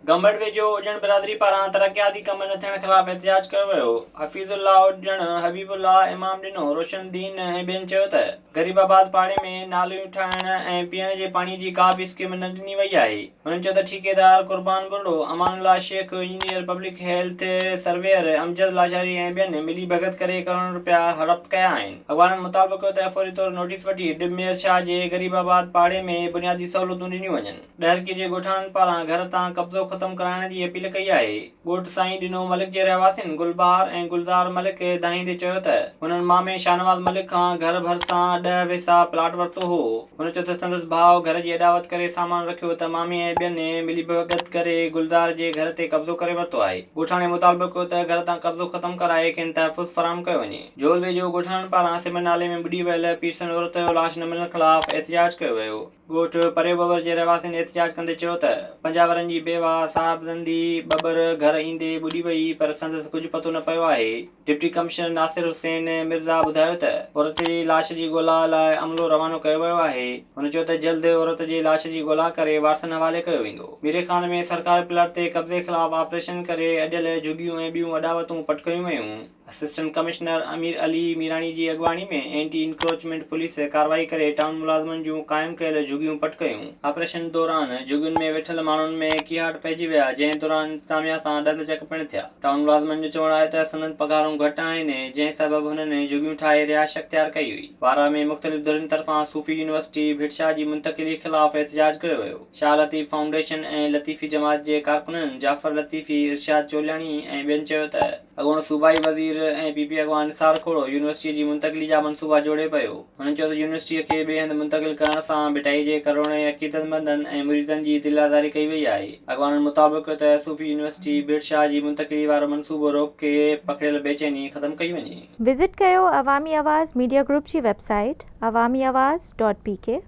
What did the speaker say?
गंबड़ वेझो उजण बिरादरी पारां तरक़ियाती कम न थियण ख़िलाफ़ एहतिजाज कयो वियो। हफ़ीज़ुल्लाह उजण हबीबुल्लाह इमाम ॾिनो रोशनदीन ऐं ॿियनि चयो त ग़रीबाबाद पाड़े में नालियूं ठाहिण ऐं पीअण जे पाणीअ जी का बि स्कीम न ॾिनी वई आहे। हुननि चयो त ठेकेदार Qurban Burdo Amanullah Shaikh engineer public health surveyor Amjad Lachari ऐं ॿियनि मिली भगत करे करोड़ रुपया हड़प कया आहिनि। अॻवाननि मुतालबो कयो त फौरी तौर नोटिस वठी डिब मेयर शाह जे ग़रीबाबाद पाड़े में बुनियादी सहूलियतूं ॾिनियूं वञनि। ॾहरकी जे ॻोठाणनि पारां घर तां कब्ज़ो ख़तम कराइण जी अपील कई आहे। ॻोठ साईं ॾिनो मलिक जे रहवासियुनि गुलबहार ऐं गुलज़ार मलिक दाहींदे चयो त हुननि मामे शाहनवाज़ मलिक खां घर भरिसां 10 वेसा प्लाट वरितो हो। हुन चयो त संदसि भाउ घर जी अॾावत करे सामान रखियो त मामे ऐं ॿियनि मिली भगत करे गुलज़ार जे घर ते कब्ज़ो करे वरितो आहे। ॻोठाणे मुतालबो कयो त घर तां कब्ज़ो ख़तम कराए खेनि तहफ़ुज़ फराहम कयो वञे। जोल वेझो ॻोठाणनि पारां सिमन नाले में ॿुॾी वियल पीरसन औरत जो लाश न मिलण ख़िलाफ़ एहतिजाज कयो वियो। ॻोठ परे बबर जे रहवासियुनि एहतिजाज कंदे चयो त 50 वरनि जी बेवा साहिबज़ंदी बबर घर ईंदे ॿुॾी वई पर संदसि कुझु पतो न पियो आहे। डिप्टी कमिश्नर नासिर हुसैन मिर्ज़ा ॿुधायो त औरत जी लाश जी ॻोल्हा लाइ अमलो रवानो कयो वियो आहे। हुन चयो त जल्द औरत जी लाश जी ॻोल्हा करे वारसनि हवाले कयो वेंदो। मीरे खान में सरकारी प्लाट ते कब्ज़े ख़िलाफ़ ऑपरेशन करे अॼुकल्ह झुगियूं ऐं ॿियूं अॾावतूं पटकयूं वयूं। असिस्टेंट कमिश्नर अमीर अली मीरानी जी अॻवानी में एंटी इंक्रोचमेंट पुलिस कार्रवाई करे टाउन मुलाज़िमनि जूं क़ाइमु कयल झुगियूं पटकयूं। ऑपरेशन दौरान झुगियुनि में वेठल माण्हुनि में कीहाट पइजी विया जंहिं दौरान इंतिज़ामिया सां ॾंद चक पिणु थिया। टाउन मुलाज़िमनि जो चवणु आहे त संदनि पघारूं घटि आहिनि जंहिं सबबु हुननि झुगियूं ठाहे रिहाइश अख़्तियार कई हुई। वारा में मुख़्तलिफ़ धुरियुनि तरफ़ां सूफ़ी यूनिवर्सिटी भिटशाह जी मुंतक़िली ख़िलाफ़ एहतिजाज कयो वियो। शाह लतीफ़ फाउंडेशन ऐं लतीफ़ी जमात जे कारकुननि जाफ़र लतीफ़ी इरशाद चोलियानी ऐं ॿियनि चयो त अॻूणो सूबाई वज़ीर ऐं पीपी अॻवान निसार खोड़ो यूनिवर्सिटीअ जी मुंतक़िली जा मनसूबा जोड़े पियो। हुननि चयो त यूनिवर्सिटीअ खे ॿिए हंधि मुंतक़िल करण सां भिटाई जे करोड़े अक़ीदतमंदनि ऐं मुरीदनि जी दिल आज़ारी कई वई आहे। अॻवाननि मुताबिक़ त सूफ़ी यूनिवर्सिटी भिटशाह जी मुंतक़िली वारो मनसूबो रोक के पकड़ियल बेचैनी ख़तमु कई वञे। विज़िट कयो अवामी आवाज़ मीडिया ग्रुप जी वेबसाइट awamiawaz.pk